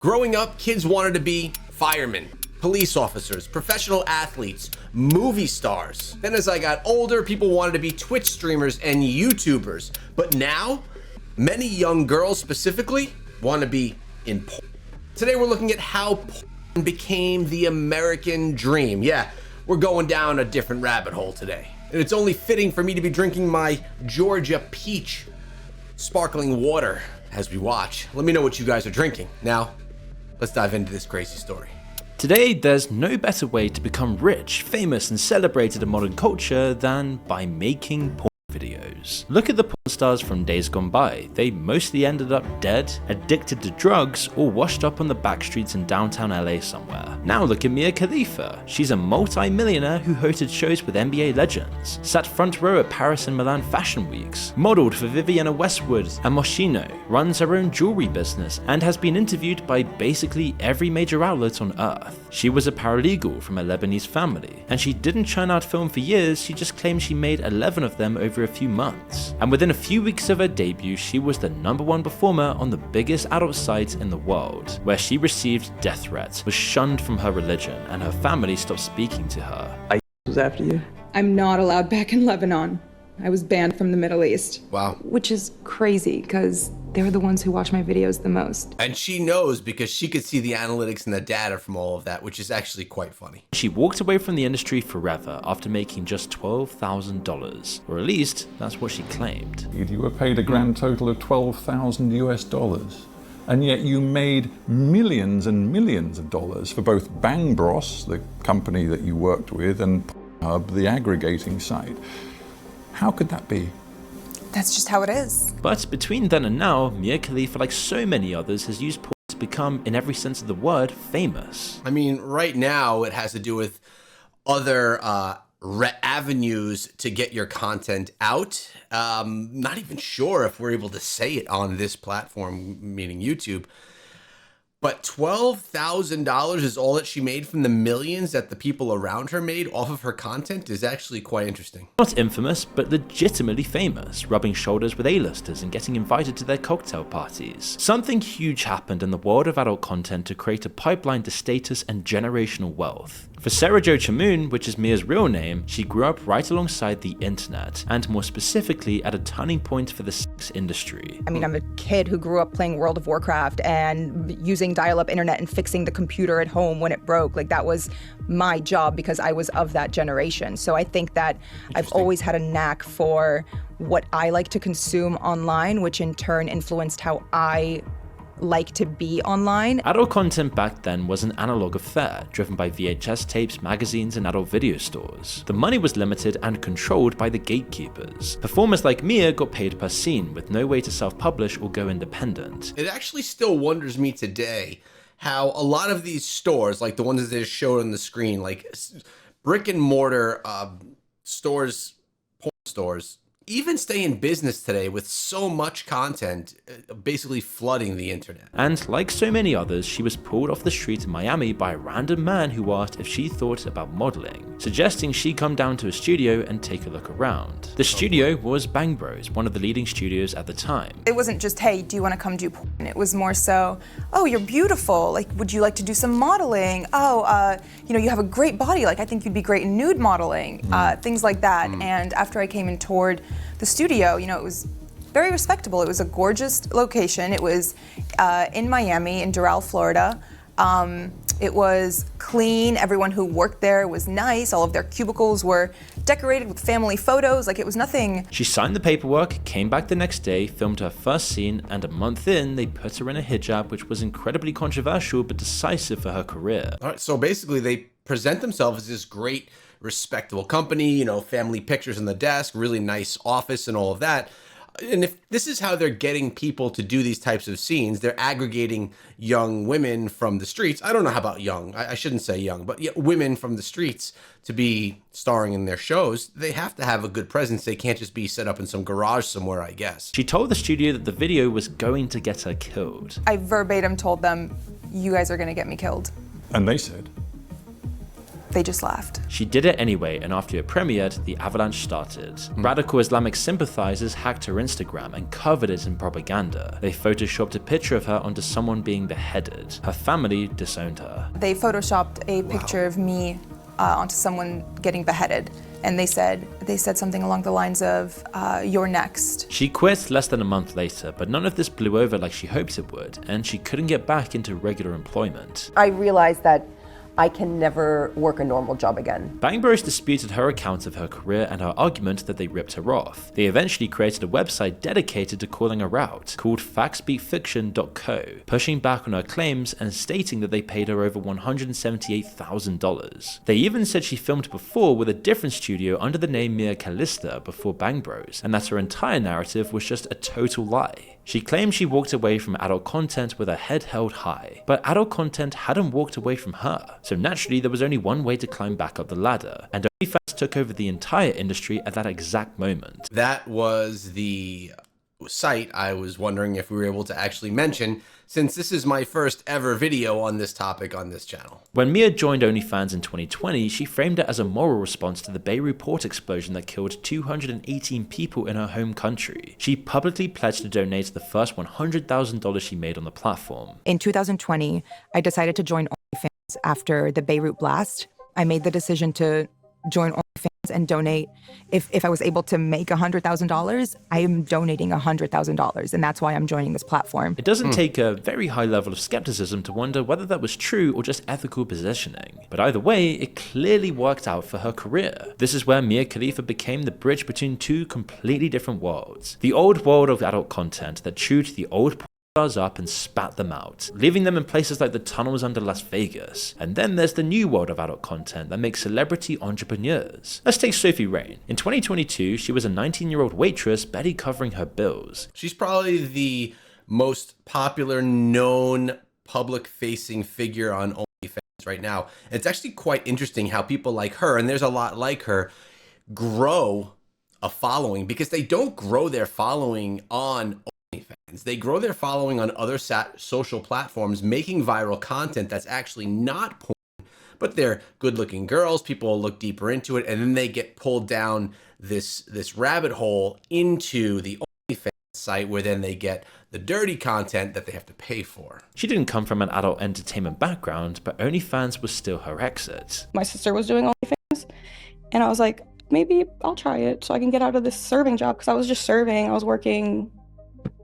Growing up, kids wanted to be firemen, police officers, professional athletes, movie stars. Then as I got older, people wanted to be Twitch streamers and YouTubers. But now, many young girls specifically want to be in porn. Today we're looking at how porn became the American dream. Yeah, we're going down a different rabbit hole today. And it's only fitting for me to be drinking my Georgia peach sparkling water as we watch. Let me know what you guys are drinking. Now, let's dive into this crazy story. Today, there's no better way to become rich, famous, and celebrated in modern culture than by making porn videos. Look at the porn stars from days gone by. They mostly ended up dead, addicted to drugs, or washed up on the back streets in downtown LA somewhere. Now look at Mia Khalifa. She's a multi-millionaire who hosted shows with NBA legends, sat front row at Paris and Milan fashion weeks, modeled for Vivienne Westwood and Moschino, runs her own jewelry business, and has been interviewed by basically every major outlet on earth. She was a paralegal from a Lebanese family, and she didn't churn out film for years. She just claimed she made 11 of them over a few months. And within a few weeks of her debut, she was the #1 performer on the biggest adult site in the world, where she received death threats, was shunned from her religion, and her family stopped speaking to her. I was after you. I'm not allowed back in Lebanon. I was banned from the Middle East. Wow. Which is crazy, because they're the ones who watch my videos the most. And she knows because she could see the analytics and the data from all of that, which is actually quite funny. She walked away from the industry forever after making just $12,000, or at least that's what she claimed. You were paid a grand total of $12,000 US, and yet you made millions and millions of dollars for both Bang Bros, the company that you worked with, and Pornhub, the aggregating site. How could that be? That's just how it is. But between then and now, Mia Khalifa, like so many others, has used porn to become, in every sense of the word, famous. I mean, right now it has to do with other avenues to get your content out. Not even sure if we're able to say it on this platform, meaning YouTube. But $12,000 is all that she made from the millions that the people around her made off of her content is actually quite interesting. Not infamous, but legitimately famous, rubbing shoulders with A-listers and getting invited to their cocktail parties. Something huge happened in the world of adult content to create a pipeline to status and generational wealth. For Sarah Jo Chamoun, which is Mia's real name, she grew up right alongside the internet, and more specifically at a turning point for the sex industry. I mean, I'm a kid who grew up playing World of Warcraft and using dial-up internet and fixing the computer at home when it broke. Like, that was my job because I was of that generation. So I think that I've always had a knack for what I like to consume online, which in turn influenced how I like to be online. Adult content back then was an analog affair, driven by VHS tapes, magazines, and adult video stores. The money was limited and controlled by the gatekeepers. Performers like Mia got paid per scene, with no way to self-publish or go independent. It actually still wonders me today how a lot of these stores, like the ones that they showed on the screen, like brick and mortar stores, porn stores, even stay in business today with so much content basically flooding the internet. And like so many others, she was pulled off the street in Miami by a random man who asked if she thought about modeling, suggesting she come down to a studio and take a look around. The studio was Bang Bros, one of the leading studios at the time. It wasn't just, hey, do you want to come do porn? It was more so, oh, you're beautiful. Like, would you like to do some modeling? Oh, you have a great body. Like, I think you'd be great in nude modeling. Things like that. And after I came and toured the studio, it was very respectable. It was a gorgeous location. It was in Miami, in Doral, Florida. It was clean. Everyone who worked there was nice. All of their cubicles were decorated with family photos. Like, it was nothing. She signed the paperwork, came back the next day, filmed her first scene, and a month in, they put her in a hijab, which was incredibly controversial but decisive for her career. All right, so basically they present themselves as this great, respectable company, family pictures on the desk, really nice office and all of that. And if this is how they're getting people to do these types of scenes, they're aggregating young women from the streets. I don't know how about young. I shouldn't say young, but women from the streets to be starring in their shows. They have to have a good presence. They can't just be set up in some garage somewhere, I guess. She told the studio that the video was going to get her killed. I verbatim told them, you guys are going to get me killed. And they said, they just laughed. She did it anyway, and after it premiered, the avalanche started. Radical Islamic sympathizers hacked her Instagram and covered it in propaganda. They photoshopped a picture of her onto someone being beheaded. Her family disowned her. They photoshopped a picture of me onto someone getting beheaded. And they said something along the lines of, "You're next." She quit less than a month later, but none of this blew over like she hoped it would, and she couldn't get back into regular employment. I realized that I can never work a normal job again. Bang Bros disputed her account of her career and her argument that they ripped her off. They eventually created a website dedicated to calling her out, called factspeakfiction.co, pushing back on her claims and stating that they paid her over $178,000. They even said she filmed before with a different studio under the name Mia Khalister before Bang Bros, and that her entire narrative was just a total lie. She claimed she walked away from adult content with her head held high, but adult content hadn't walked away from her. So naturally, there was only one way to climb back up the ladder, and OnlyFans took over the entire industry at that exact moment. That was the site I was wondering if we were able to actually mention, since this is my first ever video on this topic on this channel. When Mia joined OnlyFans in 2020, she framed it as a moral response to the Beirut port explosion that killed 218 people in her home country. She publicly pledged to donate the first $100,000 she made on the platform. In 2020, I decided to join OnlyFans after the Beirut blast. I made the decision to join OnlyFans and donate. If I was able to make $100,000, I am donating $100,000, and that's why I'm joining this platform. It doesn't take a very high level of skepticism to wonder whether that was true or just ethical positioning. But either way, it clearly worked out for her career. This is where Mia Khalifa became the bridge between two completely different worlds. The old world of adult content that chewed the old stars up and spat them out, leaving them in places like the tunnels under Las Vegas. And then there's the new world of adult content that makes celebrity entrepreneurs. Let's take Sophie Rain. In 2022, she was a 19-year-old waitress barely covering her bills. She's probably the most popular, known, public-facing figure on OnlyFans right now. And it's actually quite interesting how people like her, and there's a lot like her, grow a following, because they don't grow their following on OnlyFans. They grow their following on other social platforms, making viral content that's actually not porn, but they're good-looking girls. People look deeper into it, and then they get pulled down this rabbit hole into the OnlyFans site, where then they get the dirty content that they have to pay for. She didn't come from an adult entertainment background, but OnlyFans was still her exit. My sister was doing OnlyFans, and I was like, maybe I'll try it so I can get out of this serving job, because I was just serving. I was working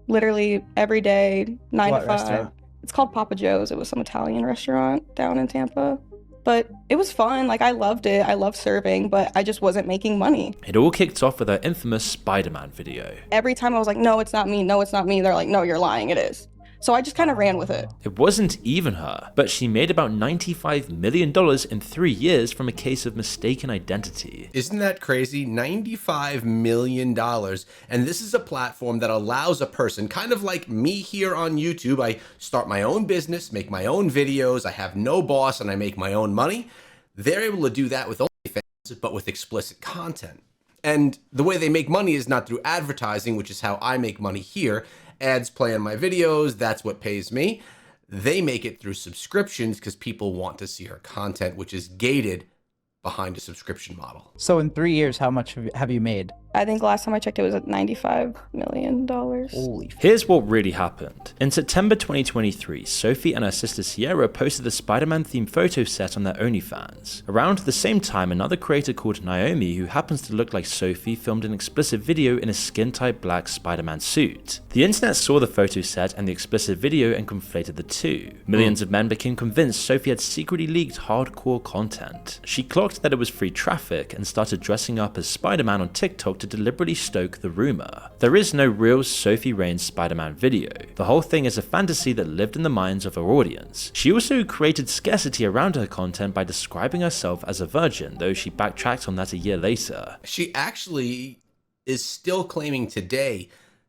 literally every day, 9 to 5. Restaurant? It's called Papa Joe's. It was some Italian restaurant down in Tampa. But it was fun. Like, I loved it. I loved serving, but I just wasn't making money. It all kicked off with her infamous Spider-Man video. Every time I was like, no, it's not me. No, it's not me. They're like, no, you're lying. It is. So I just kind of ran with it. It wasn't even her, but she made about $95 million in 3 years from a case of mistaken identity. Isn't that crazy? $95 million. And this is a platform that allows a person, kind of like me here on YouTube. I start my own business, make my own videos, I have no boss, and I make my own money. They're able to do that with OnlyFans, but with explicit content. And the way they make money is not through advertising, which is how I make money here. Ads play on my videos, that's what pays me. They make it through subscriptions because people want to see her content, which is gated behind a subscription model. So in 3 years, how much have you made? I think last time I checked, it was at $95 million. Holy f- Here's what really happened. In September 2023, Sophie and her sister Sierra posted a Spider-Man themed photo set on their OnlyFans. Around the same time, another creator called Naomi, who happens to look like Sophie, filmed an explicit video in a skin-tight black Spider-Man suit. The internet saw the photo set and the explicit video and conflated the two. Millions of men became convinced Sophie had secretly leaked hardcore content. She clocked that it was free traffic and started dressing up as Spider-Man on TikTok to deliberately stoke the rumor. There is no real Sophie Rain's Spider-Man video. The whole thing is a fantasy that lived in the minds of her audience. She also created scarcity around her content by describing herself as a virgin, though she backtracked on that a year later. She actually is still claiming today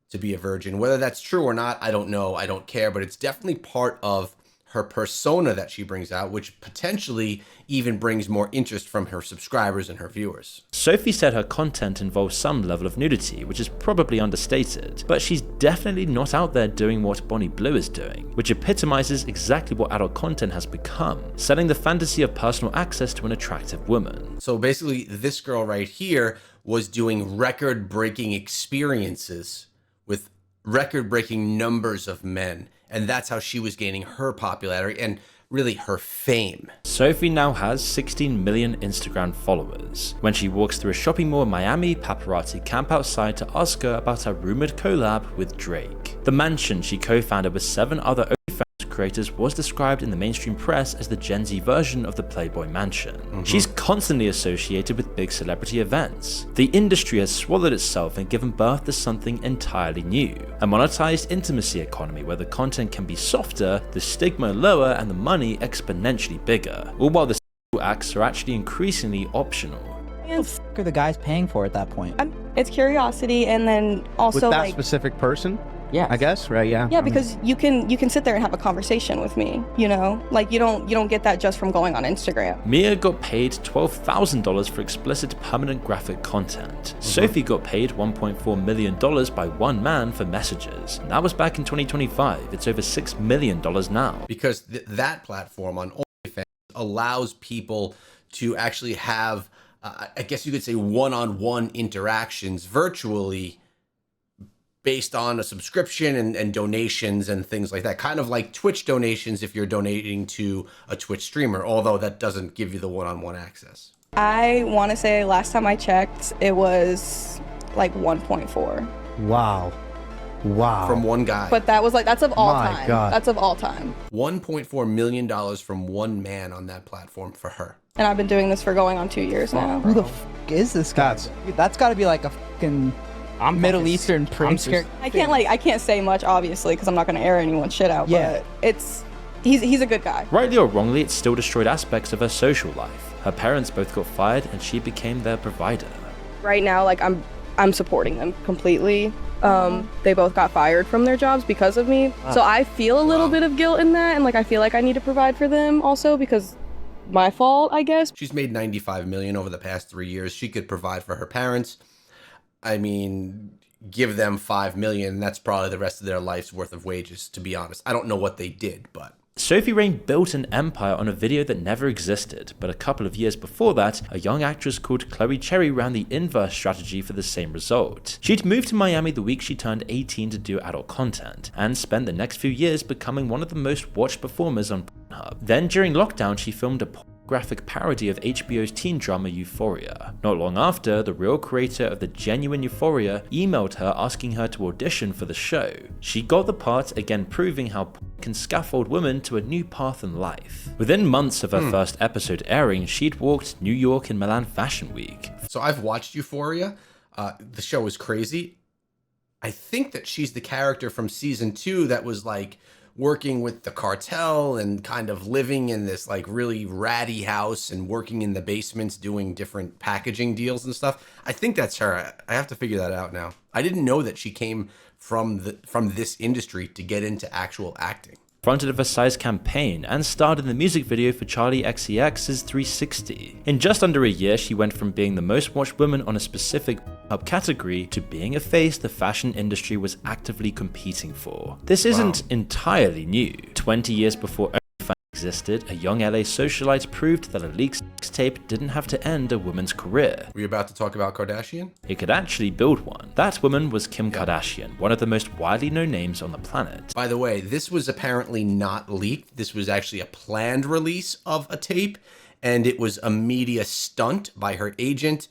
to be a virgin. Whether that's true or not, I don't know. I don't care, but it's definitely part of her persona that she brings out, which potentially even brings more interest from her subscribers and her viewers. Sophie said her content involves some level of nudity, which is probably understated, but she's definitely not out there doing what Bonnie Blue is doing, which epitomizes exactly what adult content has become, selling the fantasy of personal access to an attractive woman. So basically, this girl right here was doing record-breaking experiences with record-breaking numbers of men, and that's how she was gaining her popularity and really her fame. Sophie now has 16 million Instagram followers. When she walks through a shopping mall in Miami, paparazzi camp outside to ask her about her rumored collab with Drake. The mansion she co-founded with 7 other OnlyFans creators was described in the mainstream press as the Gen Z version of the Playboy Mansion. She's constantly associated with big celebrity events. The industry has swallowed itself and given birth to something entirely new. A monetized intimacy economy where the content can be softer, the stigma lower, and the money exponentially bigger, all while the sexual acts are actually increasingly optional. What the f are the guys paying for at that point? It's curiosity, and then also With that like specific person? Yeah. I guess, right? Yeah. yeah, because you can sit there and have a conversation with me, you know? Like you don't get that just from going on Instagram. Mia got paid $12,000 for explicit permanent graphic content. Sophie got paid $1.4 million by one man for messages. And that was back in 2025. It's over $6 million now. Because that platform on OnlyFans allows people to actually have, I guess you could say, one-on-one interactions virtually based on a subscription and donations and things like that. Kind of like Twitch donations if you're donating to a Twitch streamer, although that doesn't give you the one-on-one access. I want to say last time I checked, it was like 1.4. Wow. Wow. From one guy. But that was like, that's of all My time. God. That's of all time. $1.4 million from one man on that platform for her. And I've been doing this for going on 2 years now. Who the f is this guy? That's got to be like a fucking Middle Eastern prince. I'm scared. I can't say much obviously because I'm not going to air anyone's shit out. Yeah. But he's a good guy. Rightly or wrongly, it still destroyed aspects of her social life. Her parents both got fired and she became their provider. Right now, like I'm supporting them completely. They both got fired from their jobs because of me. So I feel a little bit of guilt in that, and like I feel like I need to provide for them also because my fault, I guess. She's made $95 million over the past 3 years. She could provide for her parents. I mean, give them $5 million. That's probably the rest of their life's worth of wages, to be honest. I don't know what they did, but. Sophie Rain built an empire on a video that never existed, but a couple of years before that, a young actress called Chloe Cherry ran the inverse strategy for the same result. She'd moved to Miami the week she turned 18 to do adult content, and spent the next few years becoming one of the most watched performers on Pornhub. Then during lockdown, she filmed a pornographic parody of HBO's teen drama Euphoria. Not long after, the real creator of the genuine Euphoria emailed her asking her to audition for the show. She got the part, again proving how porn can scaffold women to a new path in life. Within months of her first episode airing, she'd walked New York and Milan Fashion Week. So I've watched Euphoria. The show is crazy. I think that she's the character from season 2 that was like working with the cartel and kind of living in this like really ratty house and working in the basements doing different packaging deals and stuff. I think that's her. I have to figure that out now. I didn't know that she came from this industry to get into actual acting. Fronted a Versailles campaign and starred in the music video for Charli XCX's 360. In just under a year, she went from being the most watched woman on a specific Pornhub category to being a face the fashion industry was actively competing for. This isn't entirely new. 20 years before OnlyFans existed, a young LA socialite proved that a leaked sex tape didn't have to end a woman's career. Were you about to talk about Kardashian? It could actually build one. That woman was Kim Kardashian, one of the most widely known names on the planet. By the way, this was apparently not leaked. This was actually a planned release of a tape, and it was a media stunt by her agent,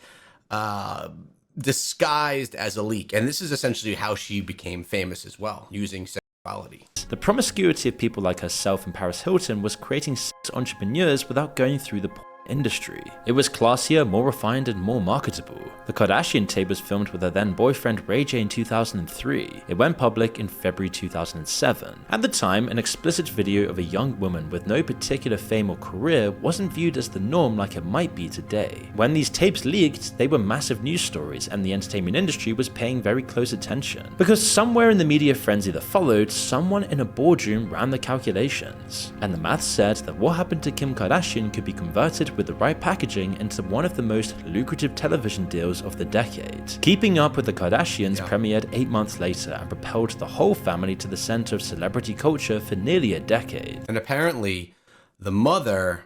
disguised as a leak. And this is essentially how she became famous as well, using sexuality. The promiscuity of people like herself and Paris Hilton was creating sex entrepreneurs without going through the porn industry. It was classier, more refined, and more marketable. The Kardashian tape was filmed with her then boyfriend Ray J in 2003. It went public in February 2007. At the time, an explicit video of a young woman with no particular fame or career wasn't viewed as the norm like it might be today. When these tapes leaked, they were massive news stories, and the entertainment industry was paying very close attention. Because somewhere in the media frenzy that followed, someone in a boardroom ran the calculations. And the math said that what happened to Kim Kardashian could be converted with the right packaging into one of the most lucrative television deals of the decade. Keeping Up with the Kardashians premiered 8 months later and propelled the whole family to the center of celebrity culture for nearly a decade. And apparently, the mother,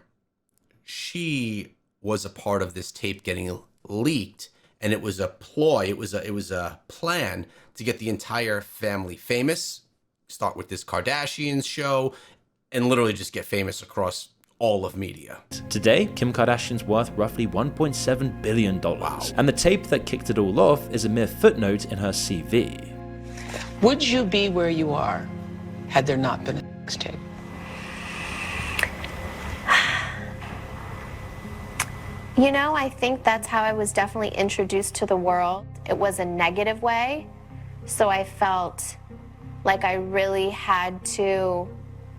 she was a part of this tape getting leaked, and it was a ploy, it was a plan to get the entire family famous, start with this Kardashians show, and literally just get famous across all of media. Today, Kim Kardashian's worth roughly $1.7 billion, and the tape that kicked it all off is a mere footnote in her CV. Would you be where you are had there not been a sex tape? You know, I think that's how I was definitely introduced to the world. It was a negative way, so I felt like I really had to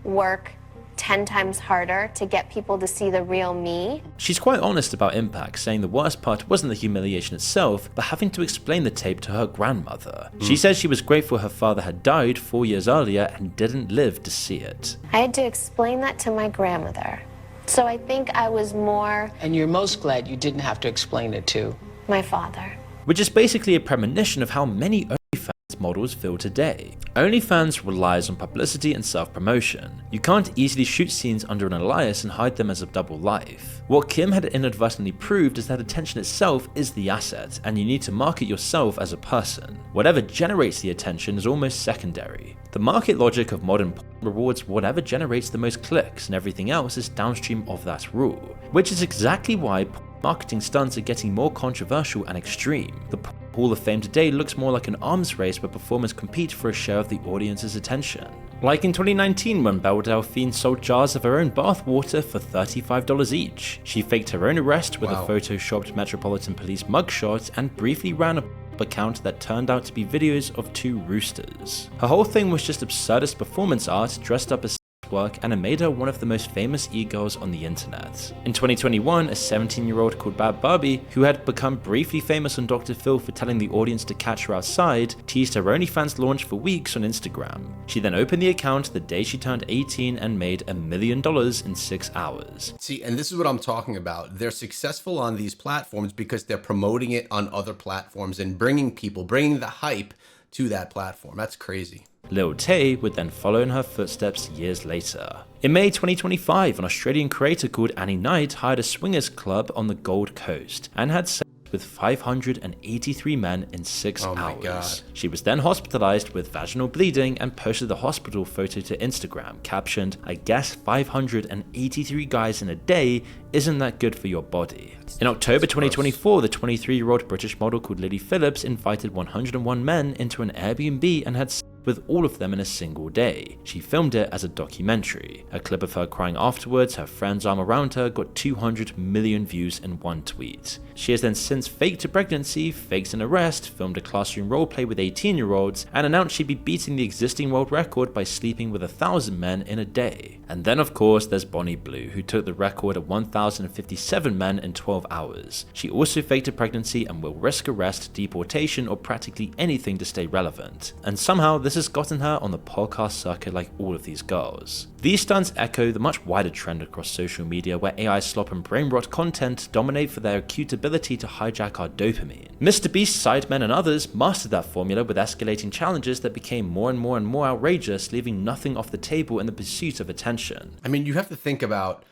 work 10 times harder to get people to see the real me. She's quite honest about impact, saying the worst part wasn't the humiliation itself, but having to explain the tape to her grandmother. She says she was grateful her father had died 4 years earlier and didn't live to see it. I had to explain that to my grandmother. So I think I was more... And you're most glad you didn't have to explain it to... my father. Which is basically a premonition of how many OnlyFans models feel today. OnlyFans relies on publicity and self-promotion. You can't easily shoot scenes under an alias and hide them as a double life. What Kim had inadvertently proved is that attention itself is the asset, and you need to market yourself as a person. Whatever generates the attention is almost secondary. The market logic of modern porn rewards whatever generates the most clicks, and everything else is downstream of that rule. Which is exactly why marketing stunts are getting more controversial and extreme. The Hall of Fame today looks more like an arms race where performers compete for a share of the audience's attention. Like in 2019 when Belle Delphine sold jars of her own bath water for $35 each. She faked her own arrest with a photoshopped Metropolitan Police mugshot and briefly ran a account that turned out to be videos of 2 roosters. Her whole thing was just absurdist performance art dressed up as work, and it made her one of the most famous e-girls on the internet. In 2021, a 17-year-old called Bad Barbie, who had become briefly famous on Dr. Phil for telling the audience to catch her outside, teased her OnlyFans launch for weeks on Instagram. She then opened the account the day she turned 18 and made $1 million in 6 hours. See, and this is what I'm talking about. They're successful on these platforms because they're promoting it on other platforms and bringing the hype to that platform. That's crazy. Lil Tay would then follow in her footsteps years later. In May 2025, an Australian creator called Annie Knight hired a swingers club on the Gold Coast and had sex with 583 men in 6 hours. She was then hospitalized with vaginal bleeding and posted the hospital photo to Instagram, captioned, "I guess 583 guys in a day isn't that good for your body." In October 2024, the 23-year-old British model called Lily Phillips invited 101 men into an Airbnb and had sex with all of them in a single day. She filmed it as a documentary. A clip of her crying afterwards, her friend's arm around her, got 200 million views in one tweet. She has then since faked a pregnancy, faked an arrest, filmed a classroom roleplay with 18-year-olds, and announced she'd be beating the existing world record by sleeping with 1,000 men in a day. And then of course there's Bonnie Blue, who took the record at 1,057 men in 12 hours. She also faked a pregnancy and will risk arrest, deportation, or practically anything to stay relevant. And somehow this has gotten her on the podcast circuit like all of these girls. These stunts echo the much wider trend across social media where AI slop and brain rot content dominate for their acute ability to hijack our dopamine. Mr. Beast, Sidemen, and others mastered that formula with escalating challenges that became more and more outrageous, leaving nothing off the table in the pursuit of attention. I mean, you have to think about,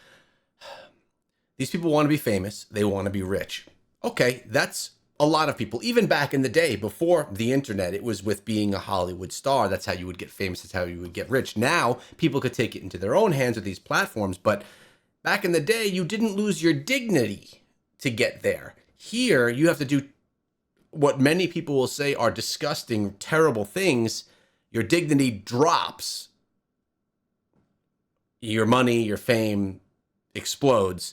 these people want to be famous, they want to be rich. Okay, that's a lot of people. Even back in the day, before the internet, it was with being a Hollywood star. That's how you would get famous, that's how you would get rich. Now, people could take it into their own hands with these platforms, but back in the day, you didn't lose your dignity to get there. Here, you have to do what many people will say are disgusting, terrible things. Your dignity drops. Your money, your fame explodes.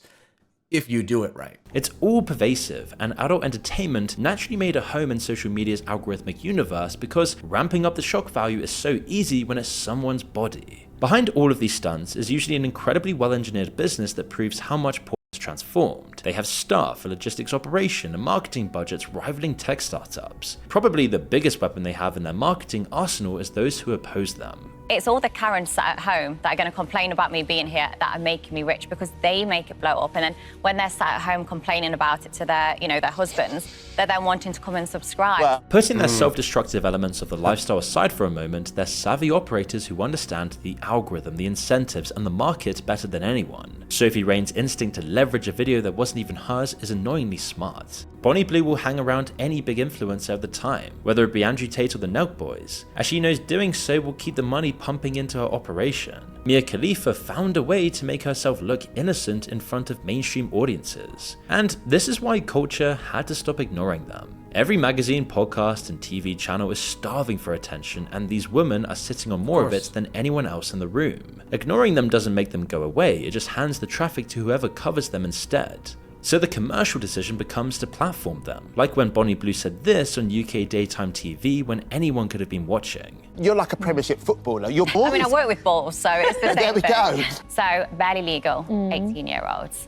if you do it right. It's all pervasive, and adult entertainment naturally made a home in social media's algorithmic universe because ramping up the shock value is so easy when it's someone's body. Behind all of these stunts is usually an incredibly well-engineered business that proves how much porn is transformed. They have staff, a logistics operation, and marketing budgets rivaling tech startups. Probably the biggest weapon they have in their marketing arsenal is those who oppose them. It's all the Karens sat at home that are going to complain about me being here that are making me rich because they make it blow up. And then when they're sat at home complaining about it to their, their husbands, they're then wanting to come and subscribe. Putting their self-destructive elements of the lifestyle aside for a moment, they're savvy operators who understand the algorithm, the incentives, and the market better than anyone. Sophie Rain's instinct to leverage a video that wasn't even hers is annoyingly smart. Bonnie Blue will hang around any big influencer of the time, whether it be Andrew Tate or the Nelk Boys, as she knows doing so will keep the money pumping into her operation. Mia Khalifa found a way to make herself look innocent in front of mainstream audiences, and this is why culture had to stop ignoring them. Every magazine, podcast, and TV channel is starving for attention, and these women are sitting on more of it than anyone else in the room. Ignoring them doesn't make them go away, it just hands the traffic to whoever covers them instead. So the commercial decision becomes to platform them, like when Bonnie Blue said this on UK daytime TV when anyone could have been watching. You're like a Premiership footballer. You're balls. I mean, I work with balls, so it's the same There we thing. go. So barely legal, 18-year-olds.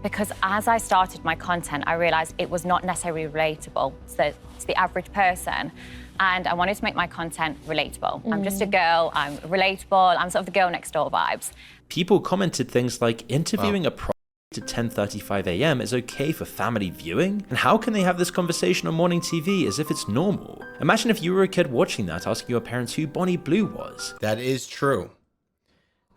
Because as I started my content, I realized it was not necessarily relatable to the average person. And I wanted to make my content relatable. I'm just a girl, I'm relatable, I'm sort of the girl next door vibes. People commented things like interviewing a at 10:35 AM is okay for family viewing? And how can they have this conversation on morning TV as if it's normal? Imagine if you were a kid watching that asking your parents who Bonnie Blue was. That is true.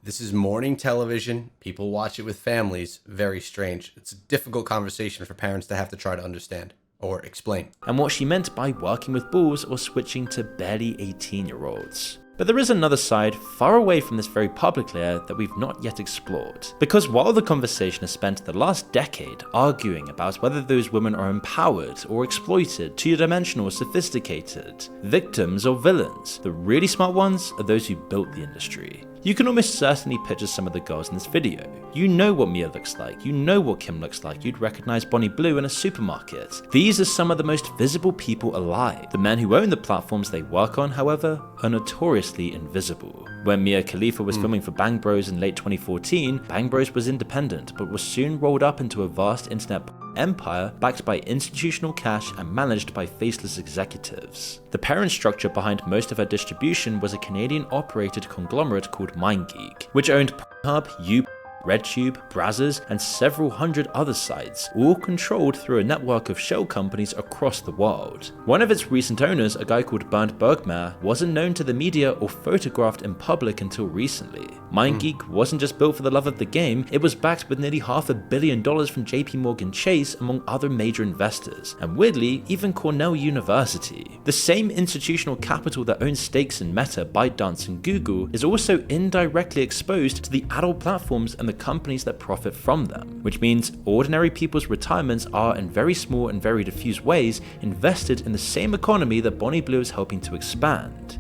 This is morning television. People watch it with families. Very strange. It's a difficult conversation for parents to have to try to understand or explain. And what she meant by working with bulls or switching to barely 18-year-olds. But there is another side, far away from this very public layer, that we've not yet explored. Because while the conversation has spent the last decade arguing about whether those women are empowered or exploited, two-dimensional or sophisticated, victims or villains, the really smart ones are those who built the industry. You can almost certainly picture some of the girls in this video. You know what Mia looks like, you know what Kim looks like, you'd recognize Bonnie Blue in a supermarket. These are some of the most visible people alive. The men who own the platforms they work on, however, are notoriously invisible. When Mia Khalifa was filming for Bang Bros in late 2014, Bang Bros was independent, but was soon rolled up into a vast internet empire backed by institutional cash and managed by faceless executives. The parent structure behind most of her distribution was a Canadian-operated conglomerate called MindGeek, which owned Pornhub, RedTube, Brazzers, and several hundred other sites, all controlled through a network of shell companies across the world. One of its recent owners, a guy called Bernd Bergmair, wasn't known to the media or photographed in public until recently. MindGeek wasn't just built for the love of the game, it was backed with nearly $500 million from JP Chase among other major investors, and weirdly, even Cornell University. The same institutional capital that owns stakes in Meta, ByteDance, and Google is also indirectly exposed to the adult platforms and the companies that profit from them, which means ordinary people's retirements are in very small and very diffuse ways invested in the same economy that Bonnie Blue is helping to expand.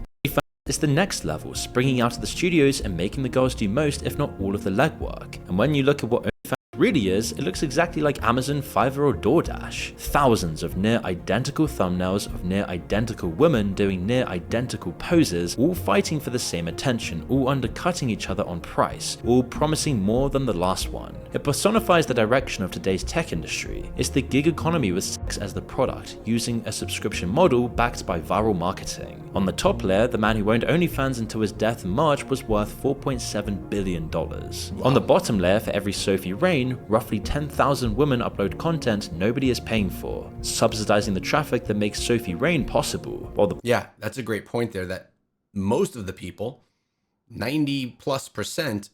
It's the next level, springing out of the studios and making the girls do most, if not all of the legwork. And when you look at what OnlyFans really is, it looks exactly like Amazon, Fiverr, or DoorDash. Thousands of near-identical thumbnails of near-identical women doing near-identical poses, all fighting for the same attention, all undercutting each other on price, all promising more than the last one. It personifies the direction of today's tech industry. It's the gig economy with sex as the product, using a subscription model backed by viral marketing. On the top layer, the man who owned OnlyFans until his death in March was worth $4.7 billion. On the bottom layer, for every Sophie Rain, roughly 10,000 women upload content nobody is paying for, subsidizing the traffic that makes Sophie Rain possible. Yeah, that's a great point there, that most of the people, 90+%,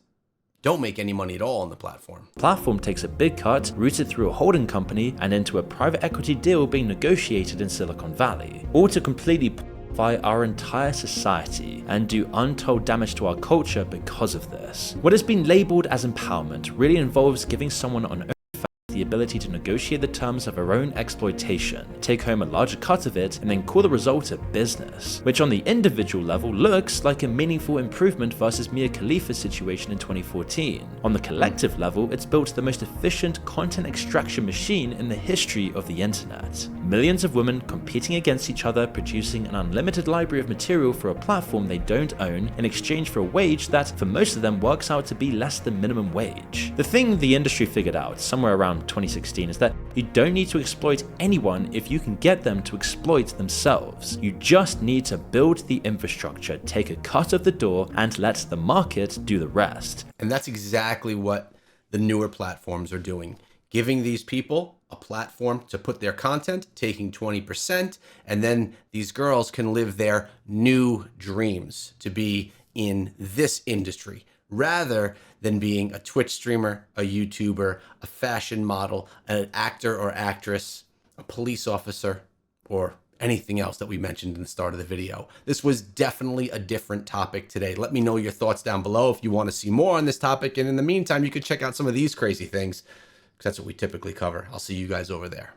don't make any money at all on the platform. Platform takes a big cut, routed through a holding company and into a private equity deal being negotiated in Silicon Valley, all to completely our entire society and do untold damage to our culture because of this. What has been labeled as empowerment really involves giving someone on OnlyFans the ability to negotiate the terms of her own exploitation, take home a larger cut of it, and then call the result a business, which on the individual level looks like a meaningful improvement versus Mia Khalifa's situation in 2014. On the collective level, it's built the most efficient content extraction machine in the history of the internet. Millions of women competing against each other, producing an unlimited library of material for a platform they don't own in exchange for a wage that, for most of them, works out to be less than minimum wage. The thing the industry figured out somewhere around 2016 is that you don't need to exploit anyone if you can get them to exploit themselves. You just need to build the infrastructure, take a cut of the door, and let the market do the rest. And that's exactly what the newer platforms are doing. Giving these people a platform to put their content, taking 20%, and then these girls can live their new dreams to be in this industry, rather than being a Twitch streamer, a YouTuber, a fashion model, an actor or actress, a police officer, or anything else that we mentioned in the start of the video. This was definitely a different topic today. Let me know your thoughts down below if you want to see more on this topic. And in the meantime, you could check out some of these crazy things, because that's what we typically cover. I'll see you guys over there.